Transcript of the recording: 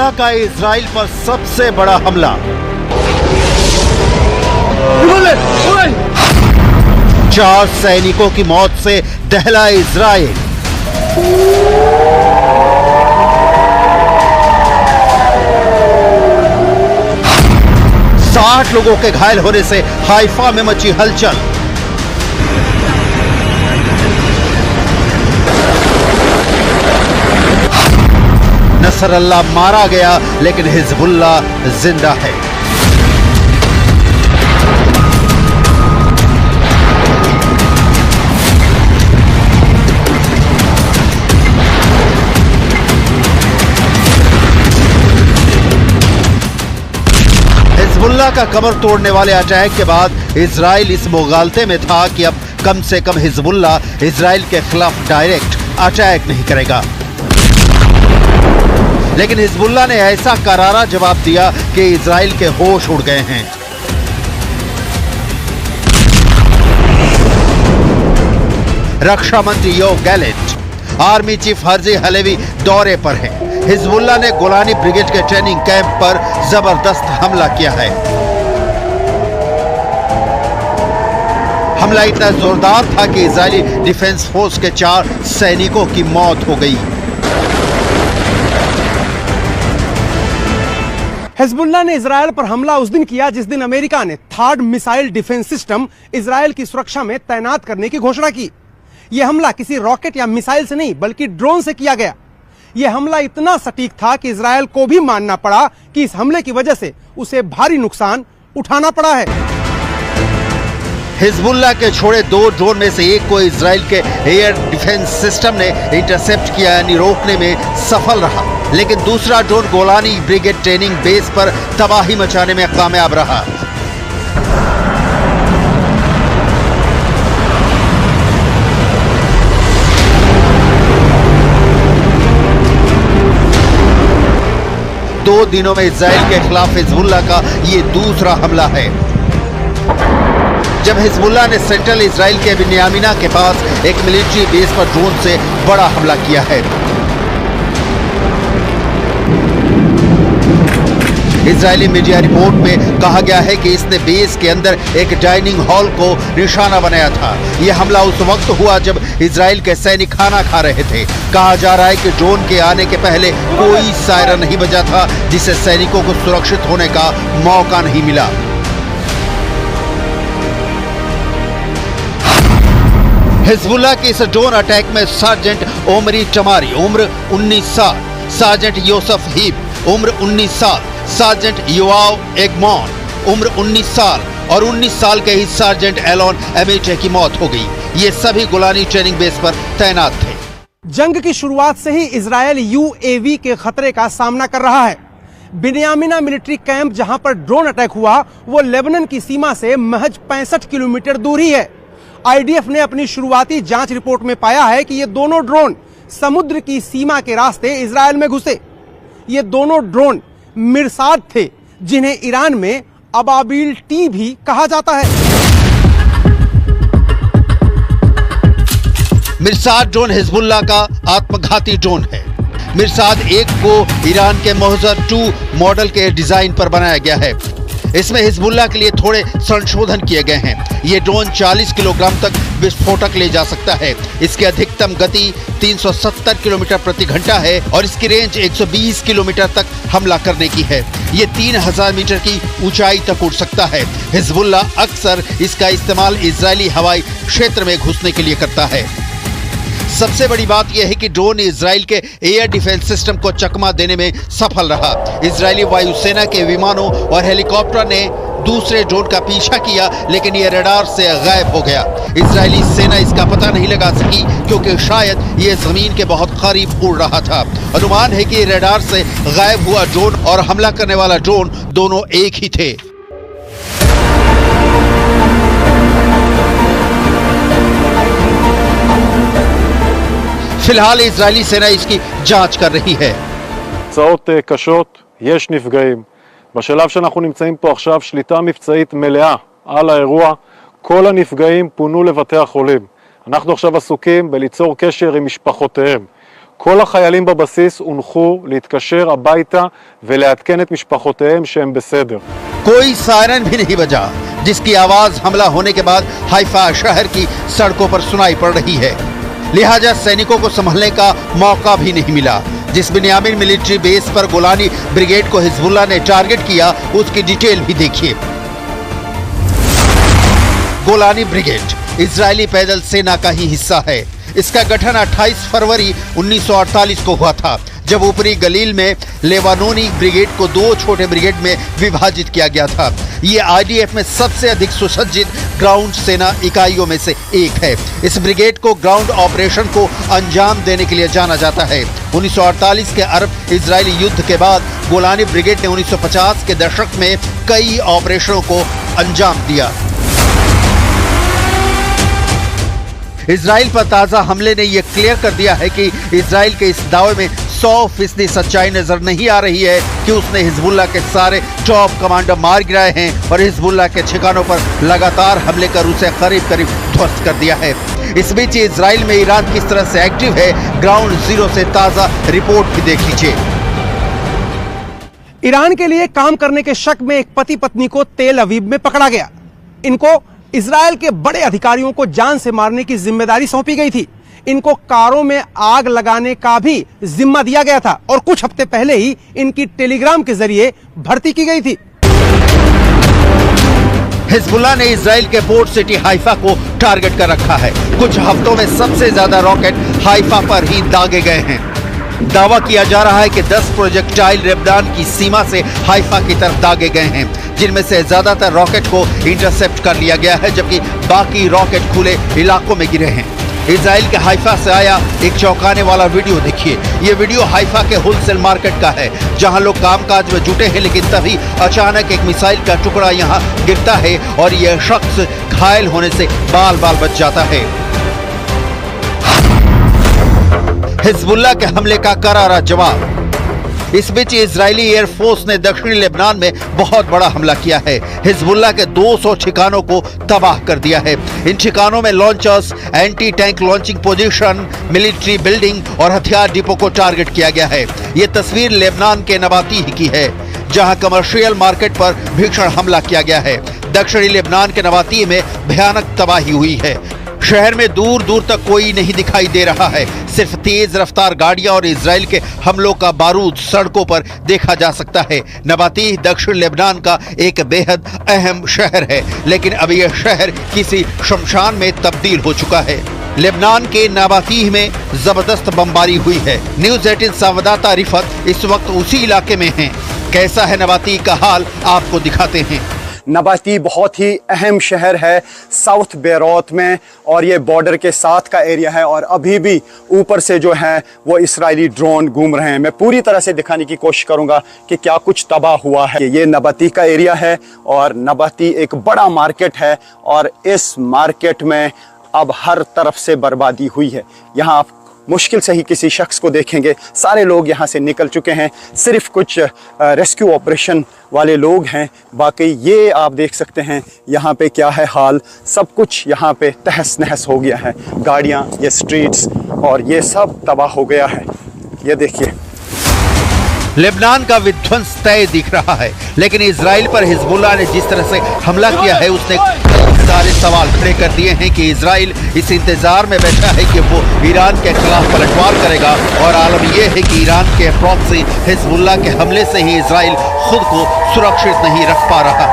Hezbollah का Israel पर सबसे बड़ा हमला। 4 सैनिकों की मौत से दहला इजराइल। साठ लोगों के घायल होने से हाइफा में मची हलचल। नसरल्लाह मारा गया लेकिन हिजबुल्लाह जिंदा है। हिजबुल्लाह का कमर तोड़ने वाले अटैक के बाद इजराइल इस मुगालते में था कि अब कम से कम हिजबुल्लाह इजराइल के खिलाफ डायरेक्ट अटैक नहीं करेगा। लेकिन हिजबुल्लाह ने ऐसा करारा जवाब दिया कि इजराइल के होश उड़ गए हैं। रक्षा मंत्री Yoav Gallant, army chief Herzi Halevi दौरे पर हैं। हिजबुल्लाह ने गोलानी ब्रिगेड के ट्रेनिंग कैंप पर जबरदस्त हमला किया है। हमला इतना जोरदार था कि इजरायली डिफेंस फोर्स के 4 सैनिकों की मौत हो गई। हिजबुल्लाह ने इजराइल पर हमला उस दिन किया जिस दिन अमेरिका ने third missile defence system Israel की सुरक्षा में तैनात करने की घोषणा की। यह हमला किसी रॉकेट या मिसाइल से नहीं बल्कि ड्रोन से किया गया। यह हमला इतना सटीक था कि इजराइल को भी मानना पड़ा कि इस हमले की वजह से उसे भारी नुकसान उठाना पड़ा है। हिजबुल्लाह के छोड़े 2 ड्रोन में से एक को इजराइल के एयर डिफेंस सिस्टम ने इंटरसेप्ट किया यानी रोकने में सफल रहा, लेकिन दूसरा drone Golani brigade training base पर तबाही मचाने में कामयाब रहा। दो दिनों में इजराइल के खिलाफ हिजबुल्लाह का ये दूसरा हमला है। जब हिजबुल्लाह ने सेंट्रल इजराइल के बिन्यामिना के पास एक मिलिट्री बेस पर ड्रोन से बड़ा हमला किया है। इजरायली मीडिया रिपोर्ट में कहा गया है कि इसने बेस के अंदर एक डाइनिंग हॉल को निशाना बनाया था। यह हमला उस वक्त हुआ जब इजराइल के सैनिक खाना खा रहे थे। कहा जा रहा है कि ड्रोन के आने के पहले कोई सायरन नहीं बजा था, जिससे सैनिकों को सुरक्षित होने का मौका नहीं मिला। हिजबुल्लाह की इस ड्रोन अटैक में सार्जेंट ओमरी टमारी उम्र 19 साल, सार्जेंट योसफ हीब उम्र 19 साल, सार्जेंट योआव एगमॉन उम्र 19 साल और 19 साल के ही सार्जेंट एलोन एमेटे की मौत हो गई। ये सभी गोलानी ट्रेनिंग बेस पर तैनात थे। जंग की शुरुआत से ही इजरायल यूएवी के खतरे का सामना कर रहा है। बिन्यामिना मिलिट्री कैंप जहां पर ड्रोन अटैक हुआ वो लेबनान की सीमा से महज 65 किलोमीटर दूर ही है। आईडीएफ ने अपनी शुरुआती जांच रिपोर्ट में पाया है कि ये दोनों ड्रोन समुद्र की सीमा के रास्ते इजरायल में घुसे। ये दोनों ड्रोन मिरसाद थे, जिन्हें ईरान में अबाबिल टी भी कहा जाता है। मिरसाद ड्रोन हिजबुल्लाह का आत्मघाती ड्रोन है। मिरसाद 1 को ईरान के मोहजर 2 मॉडल के डिजाइन पर बनाया गया है। इसमें हिजबुल्लाह के लिए थोड़े संशोधन किए गए हैं। ये ड्रोन 40 किलोग्राम तक विस्फोटक ले जा सकता है। इसकी अधिकतम गति 370 किलोमीटर प्रति घंटा है और इसकी रेंज 120 किलोमीटर तक हमला करने की है। ये 3000 मीटर की ऊंचाई तक उड़ सकता है। हिजबुल्लाह अक्सर इसका इस्तेमाल इजरायली हवाई क्षेत्र में घुसने के लिए करता है। सबसे बड़ी बात यह है कि ड्रोन इजराइल के एयर डिफेंस सिस्टम को चकमा देने में सफल रहा। इजरायली वायुसेना के विमानों और हेलीकॉप्टर ने दूसरे ड्रोन का पीछा किया, लेकिन यह रडार से गायब हो गया। इजरायली सेना इसका पता नहीं लगा सकी क्योंकि शायद यह जमीन के बहुत करीब उड़ रहा था। अनुमान है कि रडार से गायब हुआ ड्रोन और हमला करने वाला ड्रोन दोनों एक ही थे। फिलहाल इजरायली सेना इसकी जांच कर रही है। תוצאות קשות, יש נפגעים. בשלב שאנחנו נמצאים פה עכשיו שליטה מבצעית מלאה על האירוע. כל הנפגעים פונו לבתי החולים. אנחנו עכשיו עסוקים בליצור קשר עם משפחותיהם. כל החיילים בבסיס הונחו להתקשר הביתה ולעדכן את משפחותיהם שהם בסדר. कोई सायरन भी नहीं बजा, जिसकी आवाज हमला होने के बाद हाइफा शहर की सड़कों पर सुनाई पड़ रही है। लिहाजा सैनिकों को संभलने का मौका भी नहीं मिला। जिस बिन्यामिन मिलिट्री बेस पर गोलानी ब्रिगेड को हिजबुल्लाह ने टारगेट किया, उसकी डिटेल भी देखिए। गोलानी ब्रिगेड इजरायली पैदल सेना का ही हिस्सा है। इसका गठन 28 फरवरी 1948 को हुआ था, जब ऊपरी गलील में लेबानोनी ब्रिगेड को 2 छोटे ब्रिगेड में विभाजित किया गया था। ये आईडीएफ में सबसे अधिक सुसज्जित ग्राउंड सेना इकाइयों में से एक है। इस ब्रिगेड को ग्राउंड ऑपरेशन को अंजाम देने के लिए जाना जाता है। 1948 के अरब इजरायली युद्ध के बाद गोलानी ब्रिगेड ने 1950 के दशक में कई ऑपरेशनों को अंजाम दिया। इजराइल पर ताजा हमले ने यह क्लियर कर दिया है कि इजराइल के इस दावे में 100% सच्चाई नजर नहीं आ रही है कि उसने हिजबुल्लाह के सारे टॉप कमांडर मार गिराए हैं और हिजबुल्लाह के ठिकानों पर लगातार हमले कर उसे करीब करीब ध्वस्त कर दिया है। इस बीच इजराइल में ईरान किस तरह से एक्टिव है, ग्राउंड जीरो से ताजा रिपोर्ट भी देख लीजिए। ईरान के लिए काम करने के शक में एक पति पत्नी को तेल अवीव में पकड़ा गया। इनको इजराइल के बड़े अधिकारियों को जान से मारने की जिम्मेदारी सौंपी गई थी। इनको कारों में आग लगाने का भी जिम्मा दिया गया था और कुछ हफ्ते पहले ही इनकी टेलीग्राम के जरिए भर्ती की गई थी। हिजबुल्लाह ने इजराइल के पोर्ट सिटी हाइफा को टारगेट कर रखा है। कुछ हफ्तों में सबसे ज्यादा रॉकेट हाइफा पर ही दागे गए हैं। दावा किया जा रहा है कि 10 प्रोजेक्टाइल लेबनान की सीमा से हाइफा की तरफ दागे गए हैं, जिनमें से ज्यादातर रॉकेट को इंटरसेप्ट कर लिया गया है, जबकि बाकी रॉकेट खुले इलाकों में गिरे हैं। इजराइल के हाइफा से आया एक चौंकाने वाला वीडियो देखिए। ये वीडियो हाइफा के होलसेल मार्केट का है, जहां लोग कामकाज में जुटे हैं, लेकिन तभी अचानक एक मिसाइल का टुकड़ा यहां गिरता है और यह शख्स घायल होने से बाल बाल बच जाता है। हिजबुल्लाह के हमले का करारा जवाब। इस बीच इजरायली एयरफोर्स ने दक्षिणी लेबनान में बहुत बड़ा हमला किया है। हिजबुल्लाह के 200 ठिकानों को तबाह कर दिया है। इन ठिकानों में launchers, anti tank launching position, military building और हथियार डिपो को टारगेट किया गया है। ये तस्वीर लेबनान के नबातीह की है, जहां कमर्शियल मार्केट पर भीषण हमला किया गया है। दक्षिणी लेबनान के नबातीह में भयानक तबाही हुई है। शहर में दूर दूर तक कोई नहीं दिखाई दे रहा है। सिर्फ तेज रफ्तार गाड़ियां और इजराइल के हमलों का बारूद सड़कों पर देखा जा सकता है। नबातीह दक्षिण लेबनान का एक बेहद अहम शहर है, लेकिन अब यह शहर किसी शमशान में तब्दील हो चुका है। लेबनान के नबातीह में जबरदस्त बमबारी हुई है। न्यूज़ 18 संवाददाता रिफत इस वक्त उसी इलाके में हैं। कैसा है नबातीह का हाल, आपको दिखाते हैं। नबातीह बहुत ही अहम शहर है साउथ बेरूत में, और ये बॉर्डर के साथ का एरिया है, और अभी भी ऊपर से जो है वो इजरायली ड्रोन घूम रहे हैं। मैं पूरी तरह से दिखाने की कोशिश करूंगा कि क्या कुछ तबाह हुआ है। ये नबातीह का एरिया है और नबातीह एक बड़ा मार्केट है, और इस मार्केट में अब हर तरफ से बर्बादी हुई है। यहाँ आप मुश्किल से ही किसी शख्स को देखेंगे। सारे लोग यहाँ से निकल चुके हैं, सिर्फ कुछ रेस्क्यू ऑपरेशन वाले लोग हैं। बाकी ये आप देख सकते हैं यहाँ पे क्या है हाल। सब कुछ यहाँ पे तहस नहस हो गया है। गाड़ियाँ, ये स्ट्रीट्स और ये सब तबाह हो गया है। ये देखिए, लेबनान का विध्वंस तय दिख रहा है, लेकिन इजराइल पर हिजबुल्लाह ने जिस तरह से हमला किया है, उसने सारे सवाल खड़े कर दिए हैं कि इजराइल इस इंतजार में बैठा है कि वो ईरान के खिलाफ पलटवार करेगा। और आलम यह है कि ईरान के प्रॉक्सी हिजबुल्लाह के हमले से ही इजराइल खुद को सुरक्षित नहीं रख पा रहा।